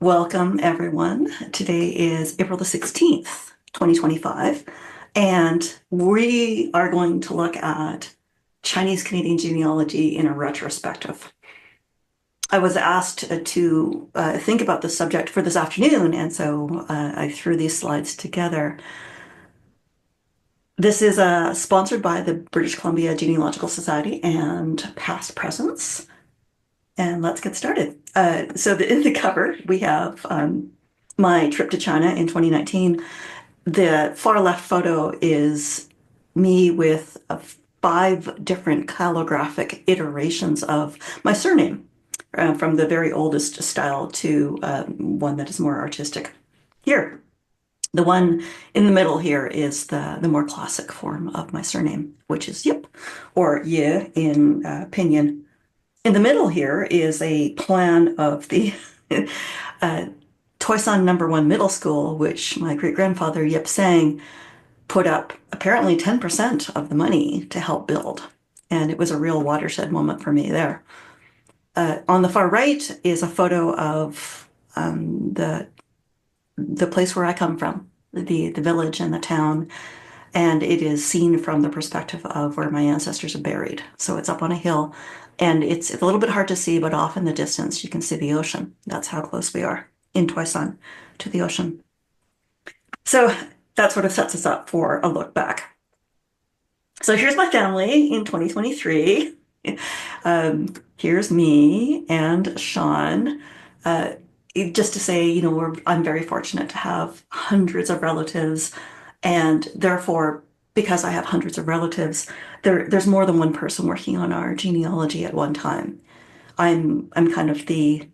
Welcome, everyone. Today is April the 16th, 2025, and we are going to look at Chinese Canadian genealogy in a retrospective. I was asked to think about this subject for this afternoon, and so I threw these slides together. This is sponsored by the British Columbia Genealogical Society and Past Presence. And let's get started. In the cover, we have my trip to China in 2019. The far left photo is me with five different calligraphic iterations of my surname, from the very oldest style to one that is more artistic. Here, the one in the middle here is the more classic form of my surname, which is Yip, or Ye in Pinyin. In the middle here is a plan of the Toisan #1 Middle School, which my great-grandfather Yip Sang put up apparently 10% of the money to help build. And it was a real watershed moment for me there. On the far right is a photo of the place where I come from, the village and the town. And it is seen from the perspective of where my ancestors are buried. So it's up on a hill, and it's a little bit hard to see, but off in the distance you can see the ocean. That's how close we are in Toisan to the ocean. So that sort of sets us up for a look back. So here's my family in 2023. Here's me and Sean. Just to say, I'm very fortunate to have hundreds of relatives, and therefore, because I have hundreds of relatives, there's more than one person working on our genealogy at one time. I'm kind of the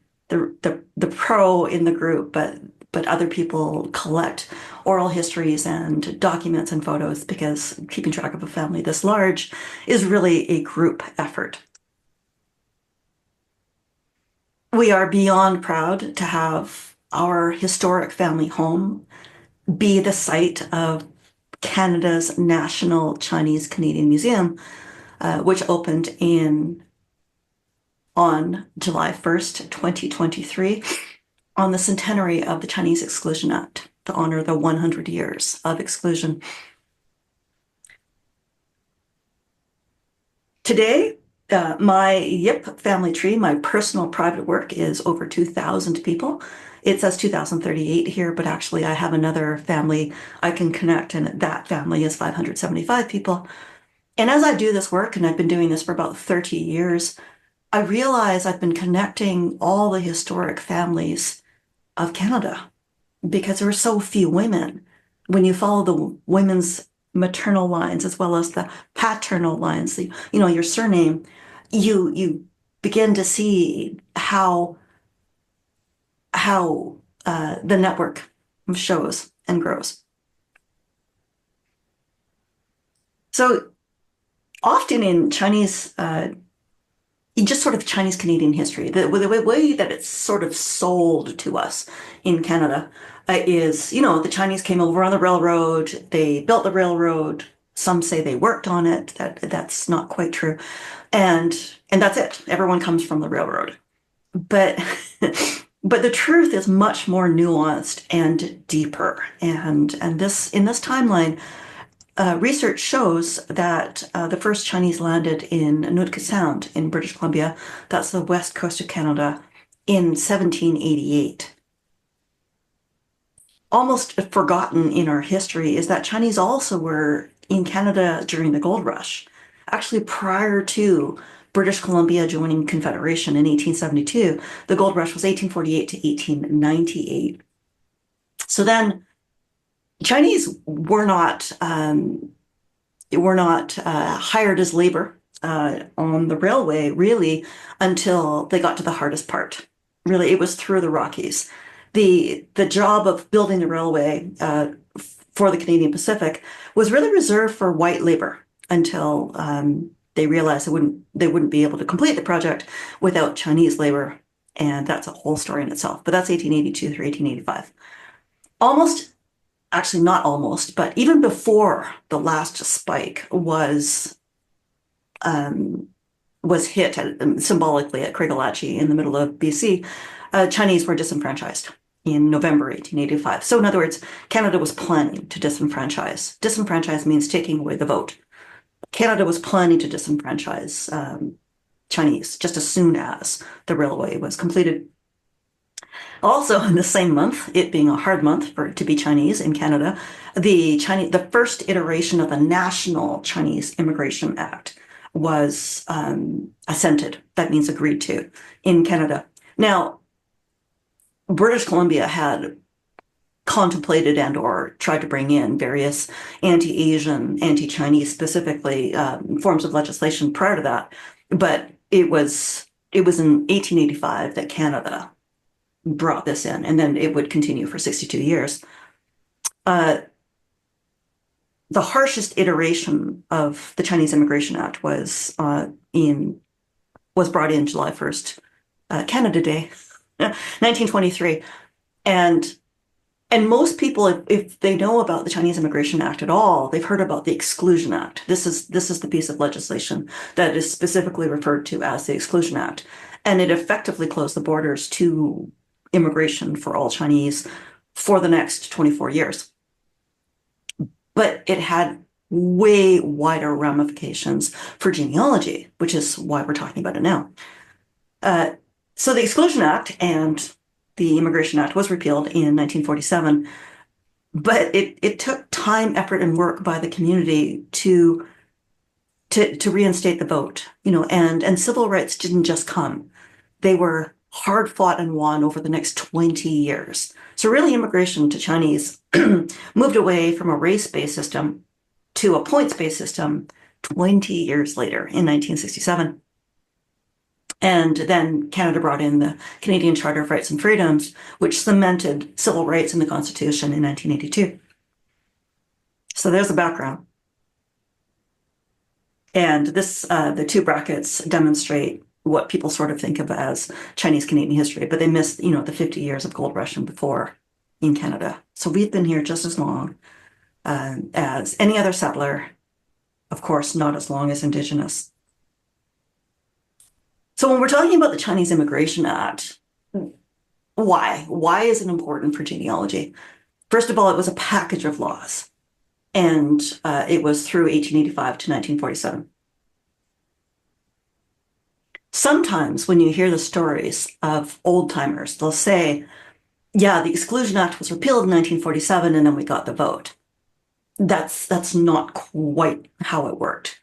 pro in the group, but other people collect oral histories and documents and photos, because keeping track of a family this large is really a group effort. We are beyond proud to have our historic family home be the site of Canada's National Chinese Canadian Museum, which opened on July 1st, 2023, on the centenary of the Chinese Exclusion Act to honor the 100 years of exclusion. Today, my Yip family tree, my personal private work, is over 2,000 people. It says 2,038 here, but actually I have another family I can connect, and that family is 575 people. And as I do this work, and I've been doing this for about 30 years, I realize I've been connecting all the historic families of Canada because there are so few women. When you follow the women's maternal lines as well as the paternal lines, your surname, you begin to see how the network shows and grows. So often in Chinese, just sort of Chinese Canadian history, the way that it's sort of sold to us in Canada is, the Chinese came over on the railroad, they built the railroad. Some say they worked on it. That's not quite true. And that's it. Everyone comes from the railroad. But but the truth is much more nuanced and deeper. And in this timeline, research shows that the first Chinese landed in Nootka Sound in British Columbia. That's the west coast of Canada in 1788. Almost forgotten in our history is that Chinese also were in Canada during the gold rush. Actually, prior to British Columbia joining Confederation in 1872, the gold rush was 1848 to 1898. So then Chinese were not hired as labor on the railway really until they got to the hardest part. Really, it was through the Rockies. The job of building the railway for the Canadian Pacific was really reserved for white labor until they realized they wouldn't be able to complete the project without Chinese labor, and that's a whole story in itself. But that's 1882 through 1885. Actually not almost, but even before the last spike was hit symbolically at Craigalatchie in the middle of BC, Chinese were disenfranchised in November 1885. So in other words, Canada was planning to disenfranchise. Disenfranchise means taking away the vote. Canada was planning to disenfranchise Chinese just as soon as the railway was completed. Also, in the same month, it being a hard month for it to be Chinese in Canada, the first iteration of the National Chinese Immigration Act was assented. That means agreed to in Canada. Now, British Columbia had contemplated and or tried to bring in various anti-Asian, anti-Chinese specifically forms of legislation prior to that, but it was in 1885 that Canada brought this in, and then it would continue for 62 years. The harshest iteration of the Chinese Immigration Act was brought in July 1st, Canada Day, 1923, and most people, if they know about the Chinese Immigration Act at all, they've heard about the Exclusion Act. This is the piece of legislation that is specifically referred to as the Exclusion Act, and it effectively closed the borders to immigration for all Chinese for the next 24 years. But it had way wider ramifications for genealogy, which is why we're talking about it now. So the Exclusion Act and the Immigration Act was repealed in 1947, but it took time, effort, and work by the community to reinstate the vote, and civil rights didn't just come. They were hard fought and won over the next 20 years. So really immigration to Chinese moved away from a race-based system to a points-based system 20 years later in 1967. And then Canada brought in the Canadian Charter of Rights and Freedoms, which cemented civil rights in the Constitution in 1982. So there's the background. And the two brackets demonstrate what people sort of think of as Chinese Canadian history, but they missed, the 50 years of gold rush and before in Canada. So we've been here just as long as any other settler, of course, not as long as Indigenous. So when we're talking about the Chinese Immigration Act, why? Why is it important for genealogy? First of all, it was a package of laws, and it was through 1885 to 1947. Sometimes when you hear the stories of old timers, they'll say, yeah, the Exclusion Act was repealed in 1947 and then we got the vote. That's not quite how it worked.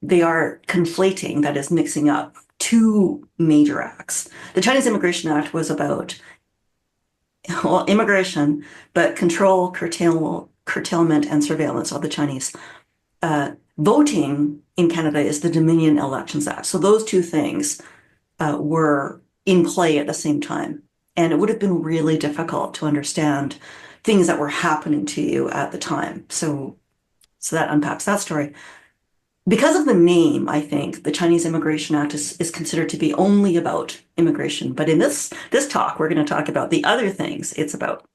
They are conflating, that is mixing up two major acts. The Chinese Immigration Act was about, immigration, but control, curtailment, and surveillance of the Chinese. Voting in Canada is the Dominion Elections Act. So those two things were in play at the same time. And it would have been really difficult to understand things that were happening to you at the time. So that unpacks that story. Because of the name, I think the Chinese Immigration Act is considered to be only about immigration. But in this talk, we're going to talk about the other things it's about.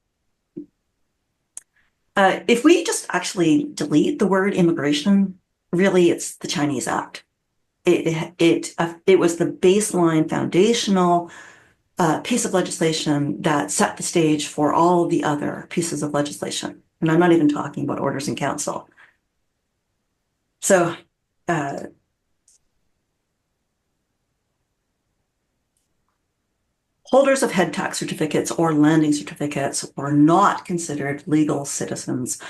If we just actually delete the word immigration, really it's the Chinese Act. It was the baseline foundational piece of legislation that set the stage for all the other pieces of legislation. And I'm not even talking about orders in council. So holders of head tax certificates or landing certificates were not considered legal citizens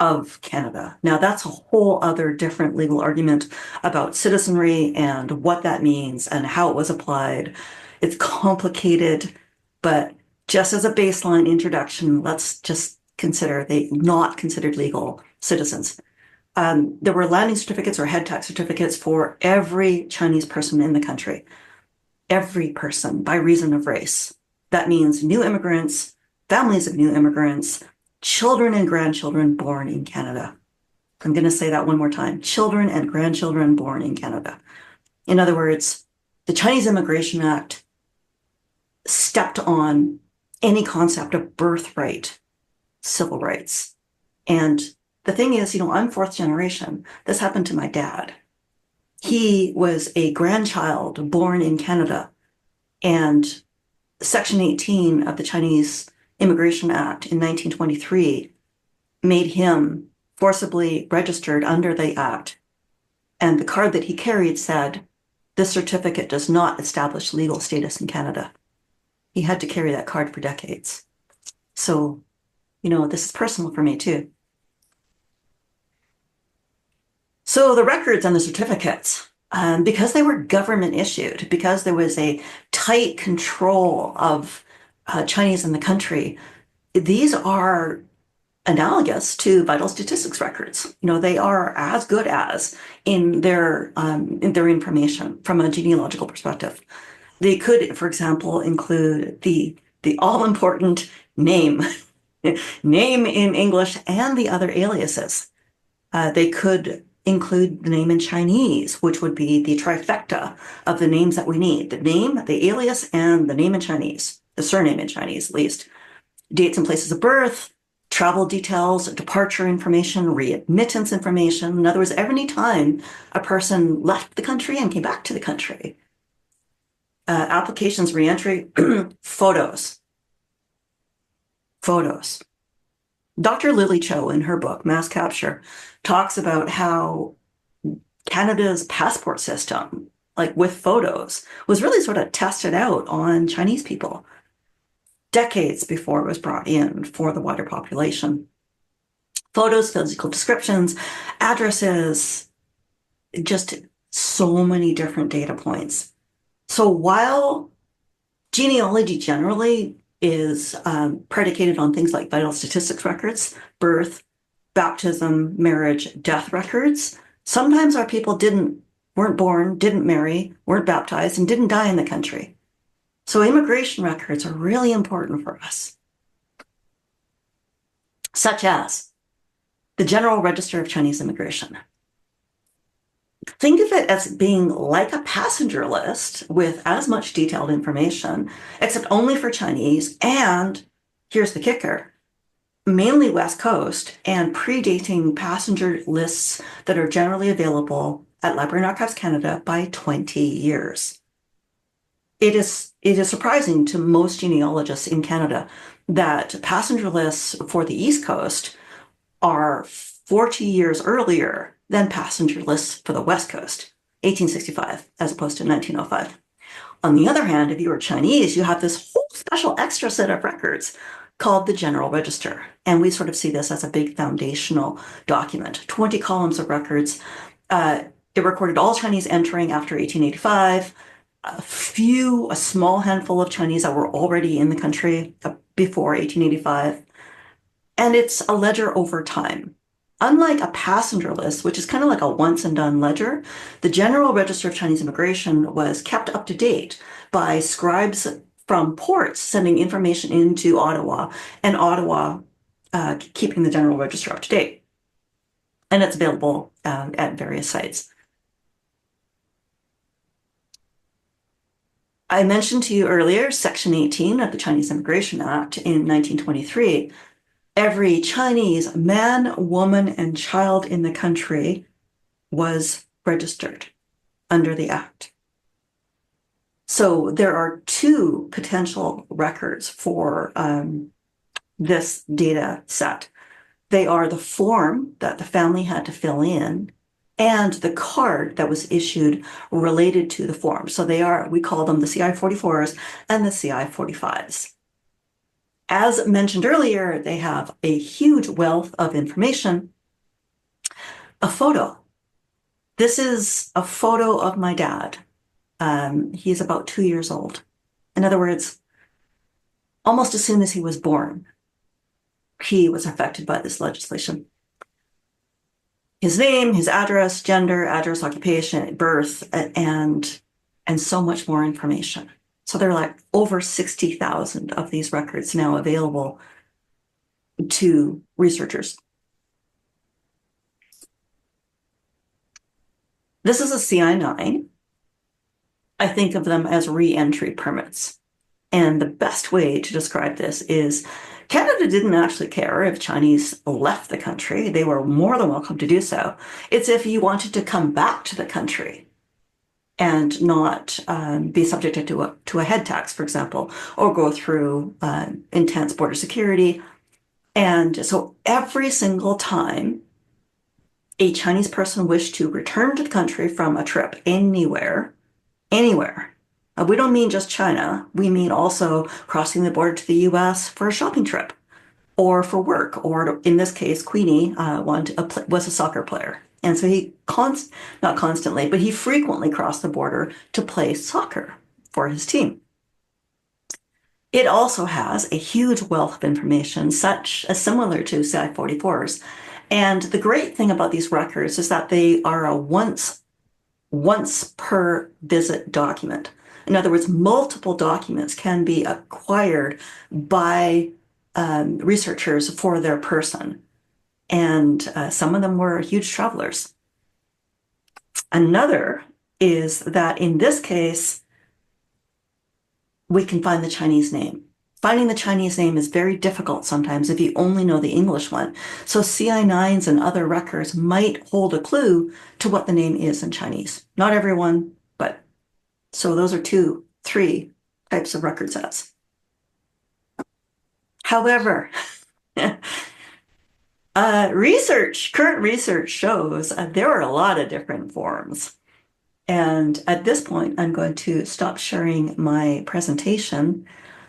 of Canada. Now, that's a whole other different legal argument about citizenry and what that means and how it was applied. It's complicated, but just as a baseline introduction, let's just consider they not considered legal citizens. There were landing certificates or head tax certificates for every Chinese person in the country. Every person by reason of race. That means new immigrants, families of new immigrants, children and grandchildren born in Canada. I'm going to say that one more time. Children and grandchildren born in Canada. In other words, the Chinese Immigration Act stepped on any concept of birthright, civil rights. And the thing is, I'm fourth generation. This happened to my dad. He was a grandchild born in Canada, and Section 18 of the Chinese Immigration Act in 1923 made him forcibly registered under the act. And the card that he carried said, "This certificate does not establish legal status in Canada." He had to carry that card for decades. So, this is personal for me too. So the records and the certificates, because they were government issued, because there was a tight control of Chinese in the country, these are analogous to vital statistics records. They are as good as in their information from a genealogical perspective. They could, for example, include the all-important name, name in English, and the other aliases. They could include the name in Chinese, which would be the trifecta of the names that we need: the name, the alias, and the name in Chinese, the surname in Chinese, at least. Dates and places of birth, travel details, departure information, readmittance information. In other words, every time a person left the country and came back to the country. Applications, reentry, photos. Photos. Dr. Lily Cho, in her book, Mass Capture, talks about how Canada's passport system, like with photos, was really sort of tested out on Chinese people decades before it was brought in for the wider population. Photos, physical descriptions, addresses, just so many different data points. So while genealogy generally is predicated on things like vital statistics records, birth, baptism, marriage, death records, sometimes our people weren't born, didn't marry, weren't baptized, and didn't die in the country. So immigration records are really important for us, such as the General Register of Chinese Immigration. Think of it as being like a passenger list with as much detailed information, except only for Chinese, and here's the kicker, mainly West Coast and predating passenger lists that are generally available at Library and Archives Canada by 20 years. It is surprising to most genealogists in Canada that passenger lists for the East Coast are 40 years earlier than passenger lists for the West Coast, 1865, as opposed to 1905. On the other hand, if you are Chinese, you have this whole special extra set of records called the General Register. And we sort of see this as a big foundational document, 20 columns of records. It recorded all Chinese entering after 1885, a small handful of Chinese that were already in the country before 1885. And it's a ledger over time. Unlike a passenger list, which is kind of like a once and done ledger, the General Register of Chinese Immigration was kept up to date by scribes from ports sending information into Ottawa, and Ottawa keeping the General Register up to date. And it's available at various sites. I mentioned to you earlier Section 18 of the Chinese Immigration Act in 1923. Every Chinese man, woman, and child in the country was registered under the act. So there are two potential records for this data set. They are the form that the family had to fill in and the card that was issued related to the form. So we call them the CI-44s and the CI-45s. As mentioned earlier, they have a huge wealth of information. A photo. This is a photo of my dad. He's about 2 years old. In other words, almost as soon as he was born, he was affected by this legislation. His name, his address, gender, address, occupation, birth, and so much more information. So there are like over 60,000 of these records now available to researchers. This is a CI-9. I think of them as re-entry permits. And the best way to describe this is Canada didn't actually care if Chinese left the country. They were more than welcome to do so. It's if you wanted to come back to the country. and not be subjected to a head tax, for example, or go through intense border security. And so every single time a Chinese person wished to return to the country from a trip anywhere, we don't mean just China, we mean also crossing the border to the US for a shopping trip or for work, or in this case, Queenie was a soccer player. And so not constantly, but he frequently crossed the border to play soccer for his team. It also has a huge wealth of information, such as similar to CI-44s. And the great thing about these records is that they are a once per visit document. In other words, multiple documents can be acquired by researchers for their person. And some of them were huge travelers. Another is that in this case, we can find the Chinese name. Finding the Chinese name is very difficult sometimes if you only know the English one. So CI9s and other records might hold a clue to what the name is in Chinese. Not everyone, but so those are three types of record sets. However, current research shows there are a lot of different forms. And at this point, I'm going to stop sharing my presentation.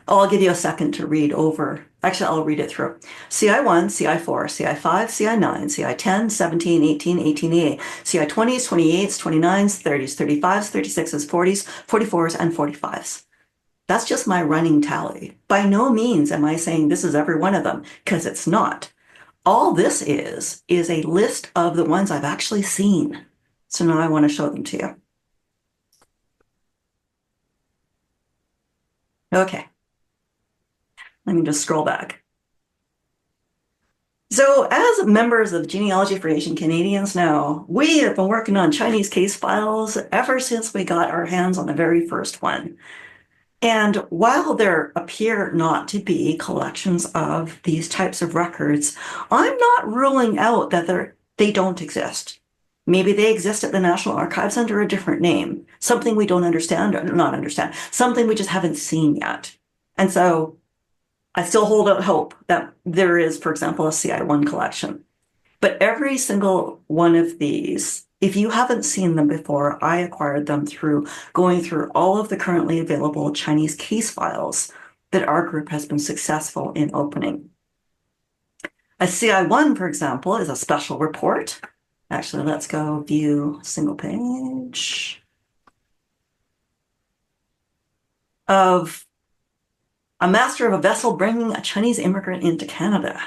I'll give you a second to read over. Actually, I'll read it through. CI1, CI4, CI5, CI9, CI10, 17, 18, 18A, CI20s, 28s, 29s, 30s, 35s, 36s, 40s, 44s, and 45s. That's just my running tally. By no means am I saying this is every one of them, because it's not. All this is a list of the ones I've actually seen. So now I want to show them to you. Okay. Let me just scroll back. So as members of Genealogy for Asian Canadians know, we have been working on Chinese case files ever since we got our hands on the very first one. And while there appear not to be collections of these types of records, I'm not ruling out that they don't exist. Maybe they exist at the National Archives under a different name, something we don't understand or not understand, something we just haven't seen yet. And so I still hold out hope that there is, for example, a CI1 collection. But every single one of these, if you haven't seen them before, I acquired them through going through all of the currently available Chinese case files that our group has been successful in opening. A CI1, for example, is a special report. Actually, let's go view single page of a master of a vessel bringing a Chinese immigrant into Canada.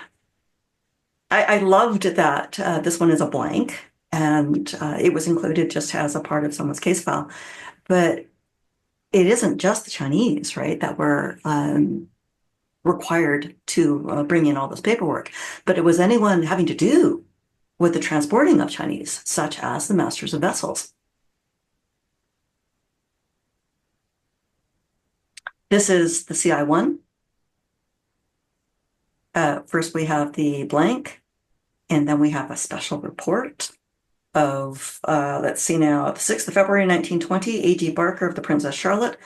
I loved that this one is a blank, and it was included just as a part of someone's case file. But it isn't just the Chinese, right, that were required to bring in all this paperwork, but it was anyone having to do with the transporting of Chinese, such as the masters of vessels. This is the CI1. First, we have the blank, and then we have a special report of, let's see now, the 6th of February, 1920, A.G. Barker of the Princess Charlotte.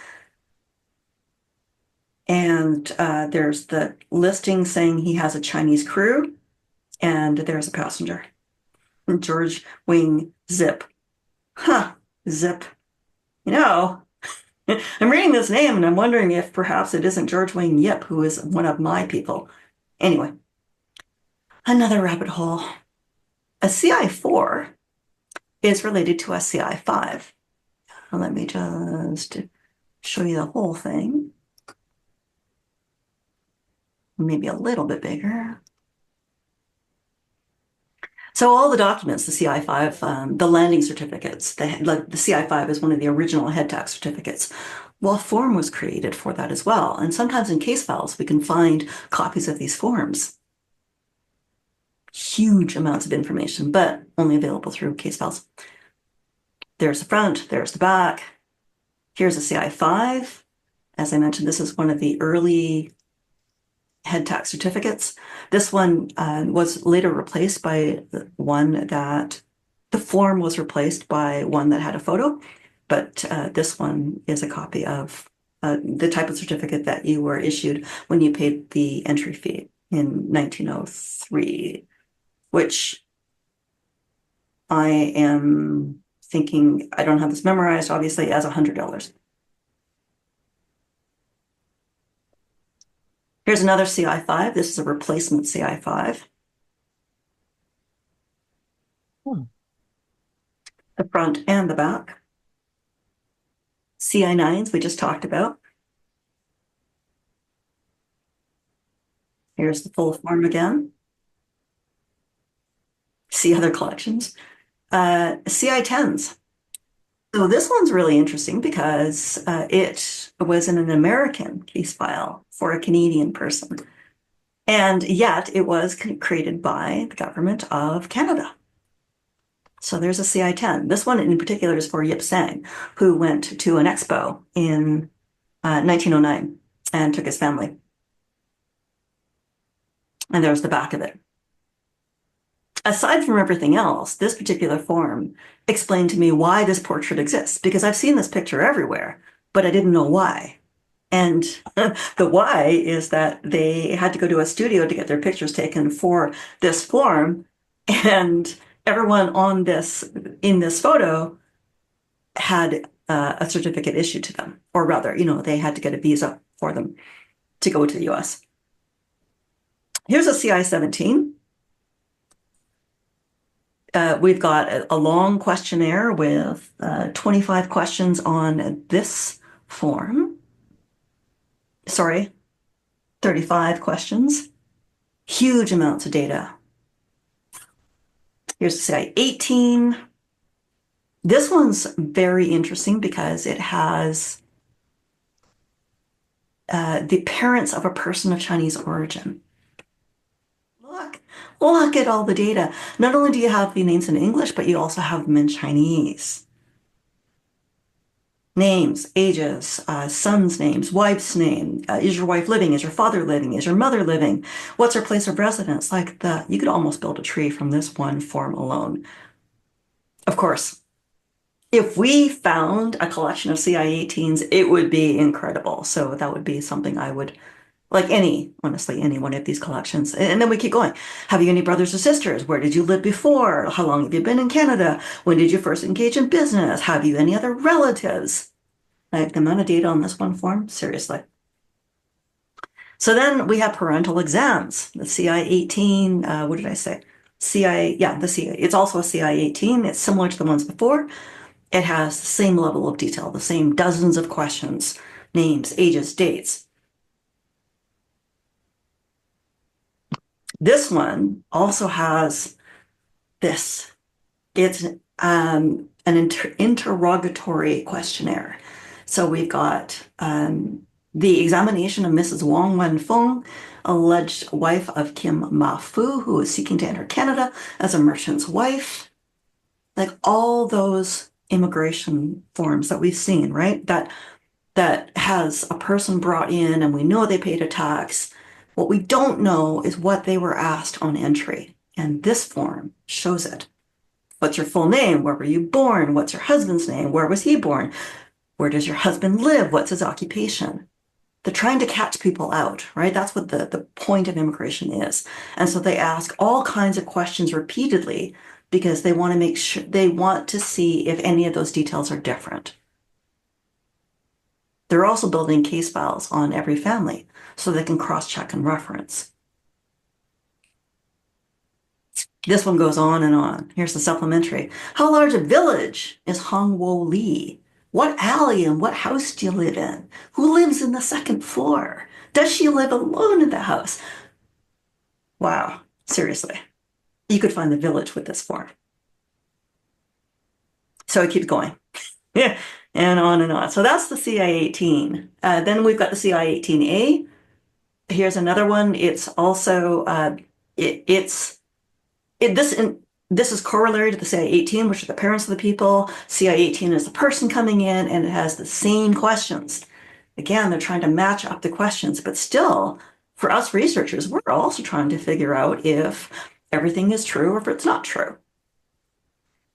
And there's the listing saying he has a Chinese crew, and there's a passenger. George Wing Zip. Zip. You know, I'm reading this name and I'm wondering if perhaps it isn't George Wing Yip, who is one of my people. Anyway, another rabbit hole. A CI4 is related to a CI5. Let me just show you the whole thing. Maybe a little bit bigger. So all the documents, the CI5, the landing certificates, the CI5 is one of the original head tax certificates. Well, a form was created for that as well. And sometimes in case files, we can find copies of these forms. Huge amounts of information, but only available through case files. There's the front, there's the back. Here's a CI5. As I mentioned, this is one of the early head tax certificates. This one was later replaced by one that, the form was replaced by one that had a photo. but this one is a copy of the type of certificate that you were issued when you paid the entry fee in 1903, which I am thinking, I don't have this memorized, obviously, as $100. Here's another CI5. This is a replacement CI5. The front and the back. CI9s we just talked about. Here's the full form again. See other collections. CI10s. So this one's really interesting because it was in an American case file for a Canadian person. And yet it was created by the government of Canada. So there's a CI10. This one in particular is for Yip Sang, who went to an expo in 1909 and took his family. And there's the back of it. Aside from everything else, this particular form explained to me why this portrait exists, because I've seen this picture everywhere, but I didn't know why. And the why is that they had to go to a studio to get their pictures taken for this form, and everyone on this in this photo had a certificate issued to them, or rather, they had to get a visa for them to go to the US. Here's a CI-17. We've got a long questionnaire with 25 questions on this form. Sorry, 35 questions. Huge amounts of data. Here's CI-18. This one's very interesting because it has the parents of a person of Chinese origin. Look at all the data. Not only do you have the names in English, but you also have them in Chinese. Names, ages, son's names, wife's name. Is your wife living? Is your father living? Is your mother living? What's her place of residence? You could almost build a tree from this one form alone. Of course, if we found a collection of CI-18s, it would be incredible. So that would be something I would, like honestly, any one of these collections. And then we keep going. Have you any brothers or sisters? Where did you live before? How long have you been in Canada? When did you first engage in business? Have you any other relatives? Like the amount of data on this one form, seriously. So then we have parental exams. The CI-18, what did I say? The CI, it's also a CI-18. It's similar to the ones before. It has the same level of detail, the same dozens of questions, names, ages, dates. This one also has this. It's an interrogatory questionnaire. So we've got the examination of Mrs. Wong Wenfeng, alleged wife of Kim Ma-fu, who is seeking to enter Canada as a merchant's wife. Like all those immigration forms that we've seen, right? That has a person brought in and we know they paid a tax. What we don't know is what they were asked on entry. And this form shows it. What's your full name? Where were you born? What's your husband's name? Where was he born? Where does your husband live? What's his occupation? They're trying to catch people out, right? That's what the point of immigration is. And so they ask all kinds of questions repeatedly because they want to make sure, they want to see if any of those details are different. They're also building case files on every family so they can cross-check and reference. This one goes on and on. Here's the supplementary. How large a village is Hongwo Li? What alley and what house do you live in? Who lives in the second floor? Does she live alone in the house? Wow, seriously. You could find the village with this form. So it keeps going. Yeah, and on and on. So that's the CI-18. Then we've got the CI-18A. Here's another one. It's also, this is corollary to the CI-18, which are the parents of the people. CI-18 is the person coming in, and it has the same questions. Again, they're trying to match up the questions, but still, for us researchers, we're also trying to figure out if everything is true or if it's not true.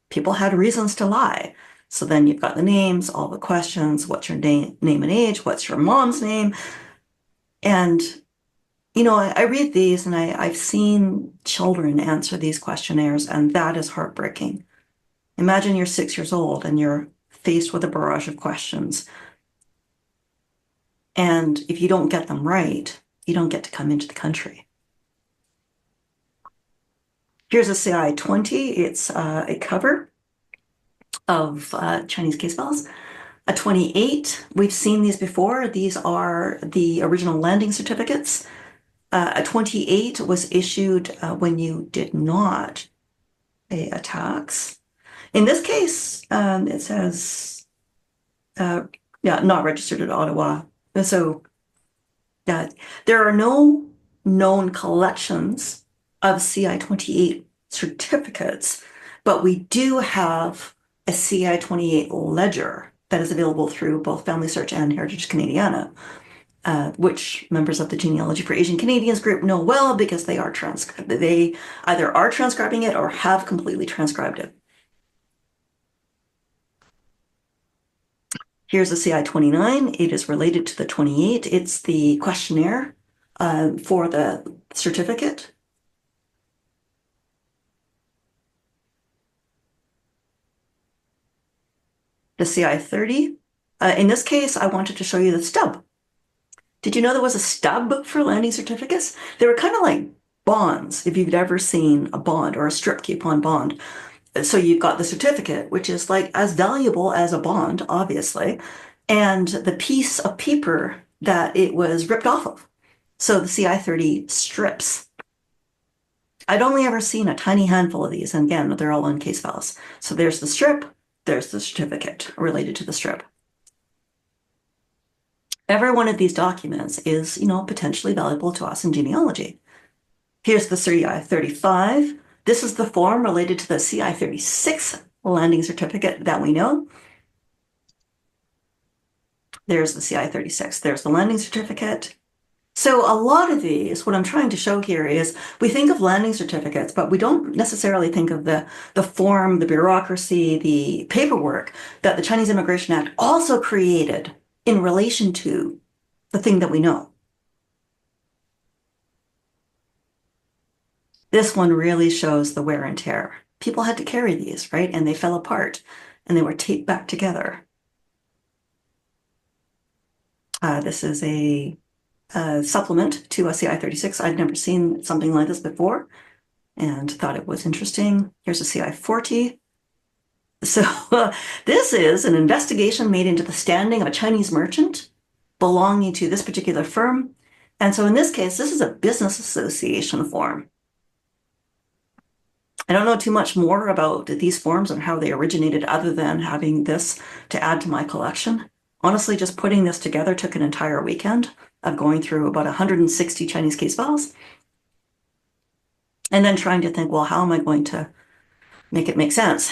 People had reasons to lie. So then you've got the names, all the questions, what's your name and age, what's your mom's name? And, I read these and I've seen children answer these questionnaires, and that is heartbreaking. Imagine you're 6 years old and you're faced with a barrage of questions. And if you don't get them right, you don't get to come into the country. Here's a CI-20. It's a cover of Chinese case files. A 28, we've seen these before. These are the original landing certificates. A 28 was issued when you did not pay a tax. In this case, it says, not registered at Ottawa. So there are no known collections of CI-28 certificates, but we do have a CI-28 ledger that is available through both Family Search and Heritage Canadiana, which members of the Genealogy for Asian Canadians group know well because they either are transcribing it or have completely transcribed it. Here's a CI-29. It is related to the 28. It's the questionnaire for the certificate. The CI-30. In this case, I wanted to show you the stub. Did you know there was a stub for landing certificates? They were kind of like bonds, if you've ever seen a bond or a strip coupon bond. So you've got the certificate, which is like as valuable as a bond, obviously, and the piece of paper that it was ripped off of. So the CI-30 strips. I'd only ever seen a tiny handful of these, and again, they're all in case files. So there's the strip, there's the certificate related to the strip. Every one of these documents is, potentially valuable to us in genealogy. Here's the CI-35. This is the form related to the CI-36 landing certificate that we know. There's the CI-36. There's the landing certificate. So a lot of these, what I'm trying to show here is we think of landing certificates, but we don't necessarily think of the form, the bureaucracy, the paperwork that the Chinese Immigration Act also created in relation to the thing that we know. This one really shows the wear and tear. People had to carry these, right? And they fell apart and they were taped back together. This is a supplement to a CI-36. I'd never seen something like this before and thought it was interesting. Here's a CI-40. So this is an investigation made into the standing of a Chinese merchant belonging to this particular firm. And so in this case, this is a business association form. I don't know too much more about these forms and how they originated other than having this to add to my collection. Honestly, just putting this together took an entire weekend of going through about 160 Chinese case files and then trying to think, well, how am I going to make it make sense?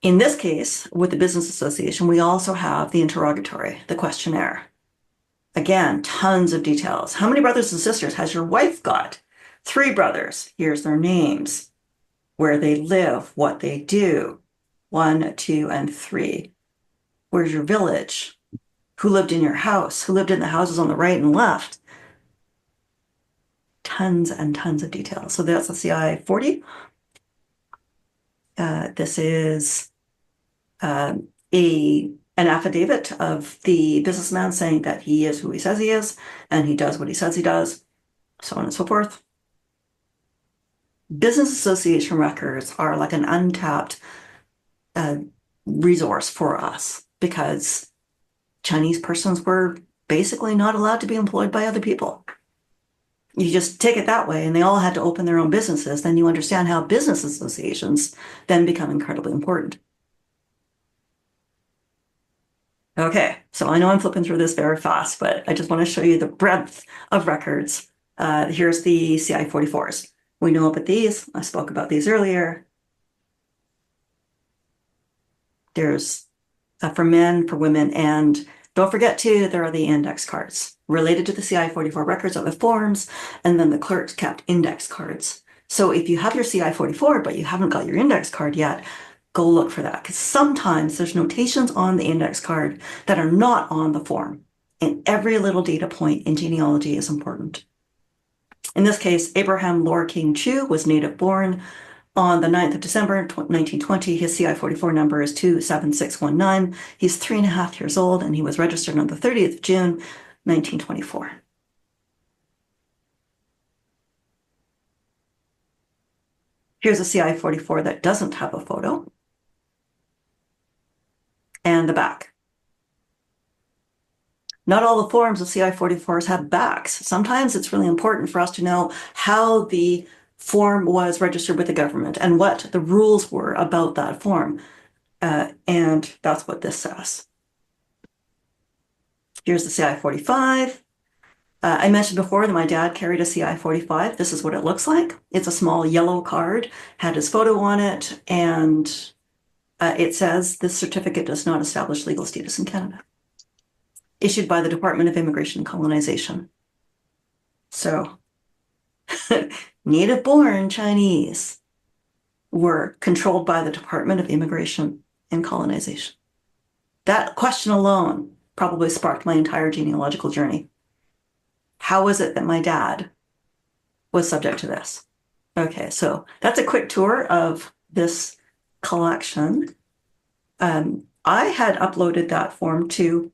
In this case, with the business association, we also have the interrogatory, the questionnaire. Again, tons of details. How many brothers and sisters has your wife got? 3 brothers. Here's their names, where they live, what they do. 1, 2, and 3. Where's your village? Who lived in your house? Who lived in the houses on the right and left? Tons and tons of details. So that's the CI-40. This is an affidavit of the businessman saying that he is who he says he is, and he does what he says he does, so on and so forth. Business association records are like an untapped resource for us because Chinese persons were basically not allowed to be employed by other people. You just take it that way, and they all had to open their own businesses. Then you understand how business associations then become incredibly important. Okay, so I know I'm flipping through this very fast, but I just want to show you the breadth of records. Here's the CI-44s. We know about these. I spoke about these earlier. There's for men, for women, and don't forget too, there are the index cards. Related to the CI-44 records are the forms, and then the clerks kept index cards. So if you have your CI-44, but you haven't got your index card yet, go look for that, because sometimes there's notations on the index card that are not on the form. And every little data point in genealogy is important. In this case, Abraham Lor King Chu was native born on the 9th of December, 1920. His CI-44 number is 27619. He's 3.5 years old, and he was registered on the 30th of June, 1924. Here's a CI-44 that doesn't have a photo. And the back. Not all the forms of CI-44s have backs. Sometimes it's really important for us to know how the form was registered with the government and what the rules were about that form. And that's what this says. Here's the CI-45. I mentioned before that my dad carried a CI-45. This is what it looks like. It's a small yellow card, had his photo on it, and it says this certificate does not establish legal status in Canada. Issued by the Department of Immigration and Colonization. So, native-born Chinese were controlled by the Department of Immigration and Colonization. That question alone probably sparked my entire genealogical journey. How is it that my dad was subject to this? Okay, so that's a quick tour of this collection. I had uploaded that form to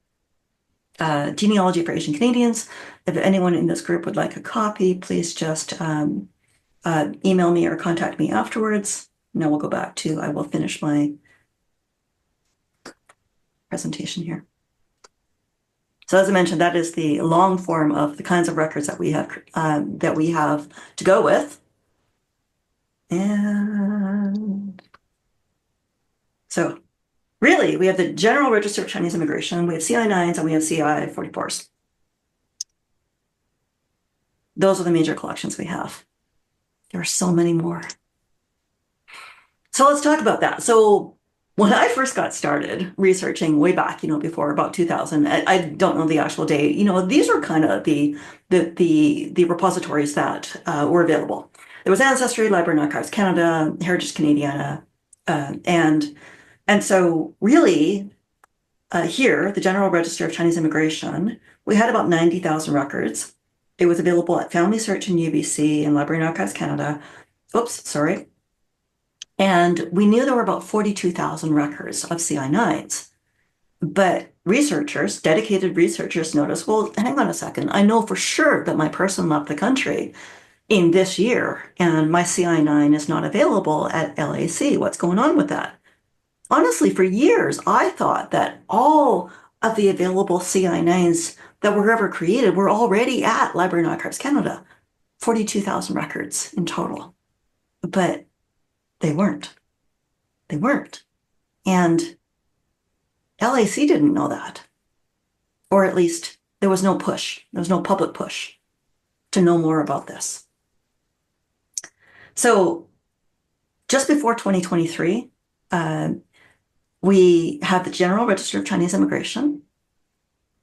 Genealogy for Asian Canadians. If anyone in this group would like a copy, please just email me or contact me afterwards. Now we'll go back to, I will finish my presentation here. So as I mentioned, that is the long form of the kinds of records that we have to go with. And so really, we have the General Register of Chinese Immigration, we have CI-9s, and we have CI-44s. Those are the major collections we have. There are so many more. So let's talk about that. So when I first got started researching way back, before about 2000, I don't know the actual date, these were kind of the repositories that were available. There was Ancestry, Library and Archives Canada, Heritage Canadiana, and so really, here, the General Register of Chinese Immigration, we had about 90,000 records. It was available at Family Search in UBC and Library and Archives Canada. Oops, sorry. And we knew there were about 42,000 records of CI-9s. But researchers, dedicated researchers, noticed, well, hang on a second. I know for sure that my person left the country in this year, and my CI-9 is not available at LAC. What's going on with that? Honestly, for years, I thought that all of the available CI-9s that were ever created were already at Library and Archives Canada, 42,000 records in total. But they weren't. They weren't. And LAC didn't know that. Or at least there was no push. There was no public push to know more about this. So just before 2023, we have the General Register of Chinese Immigration,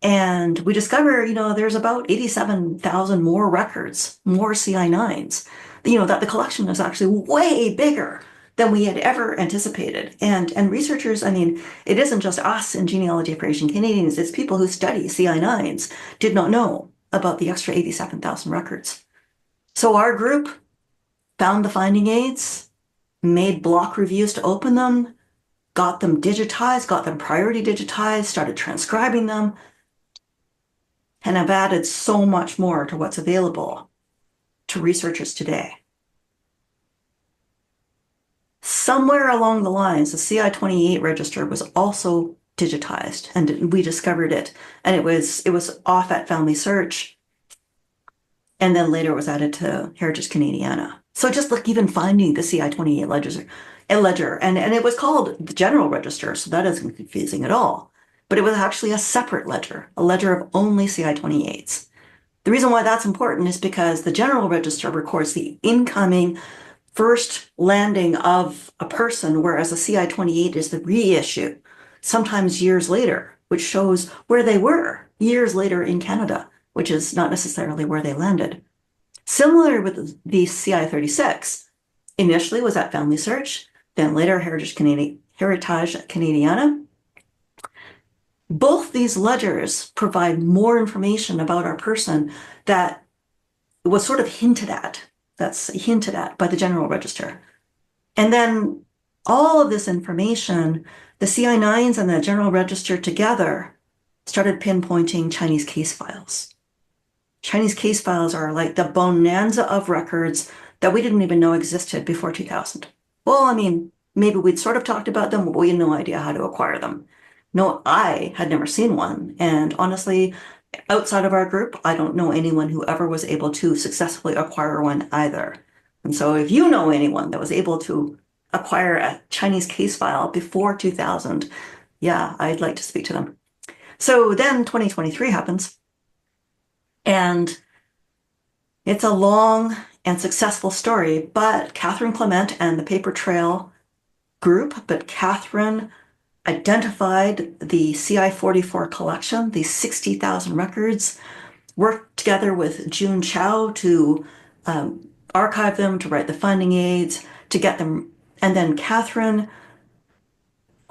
and we discover, there's about 87,000 more records, more CI-9s, that the collection is actually way bigger than we had ever anticipated. And researchers, it isn't just us in Genealogy for Asian Canadians, it's people who study CI-9s did not know about the extra 87,000 records. So our group found the finding aids, made block reviews to open them, got them digitized, got them priority digitized, started transcribing them, and have added so much more to what's available to researchers today. Somewhere along the lines, the CI-28 register was also digitized, and we discovered it. And it was off at Family Search, and then later it was added to Heritage Canadiana. So just like even finding the CI-28 ledger, and it was called the General Register, so that isn't confusing at all. But it was actually a separate ledger, a ledger of only CI-28s. The reason why that's important is because the General Register records the incoming first landing of a person, whereas the CI-28 is the reissue, sometimes years later, which shows where they were years later in Canada, which is not necessarily where they landed. Similar with the CI-36, initially was at Family Search, then later Heritage Heritage Canadiana. Both these ledgers provide more information about our person that was sort of hinted at. That's hinted at by the General Register. And then all of this information, the CI9s and the General Register together started pinpointing Chinese case files. Chinese case files are like the bonanza of records that we didn't even know existed before 2000. Well, I mean, maybe we'd sort of talked about them, but we had no idea how to acquire them. No, I had never seen one. And honestly, outside of our group, I don't know anyone who ever was able to successfully acquire one either. And so if you know anyone that was able to acquire a Chinese case file before 2000, yeah, I'd like to speak to them. So then 2023 happens, and it's a long and successful story, but Catherine Clement and the Paper Trail group, but Catherine identified the CI-44 collection, these 60,000 records, worked together with June Chow to archive them, to write the finding aids, to get them. And then Catherine,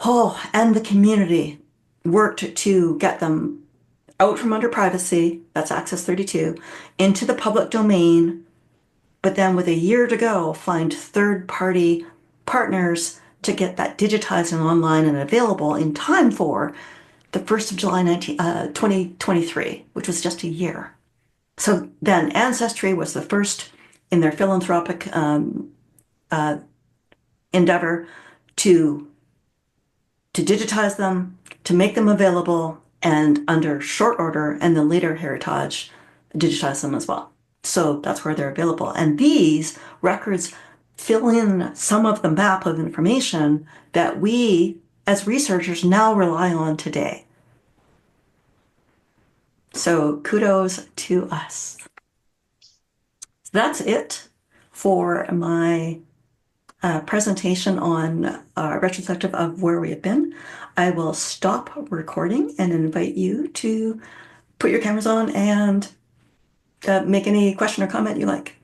and the community worked to get them out from under privacy, that's Access 32, into the public domain, but then with a year to go, find third-party partners to get that digitized and online and available in time for the 1st of July 2023, which was just a year. So then Ancestry was the first in their philanthropic endeavor to digitize them, to make them available, and under short order, and then later Heritage digitize them as well. So that's where they're available. And these records fill in some of the map of information that we, as researchers, now rely on today. So kudos to us. So that's it for my presentation on a retrospective of where we have been. I will stop recording and invite you to put your cameras on and make any question or comment you like.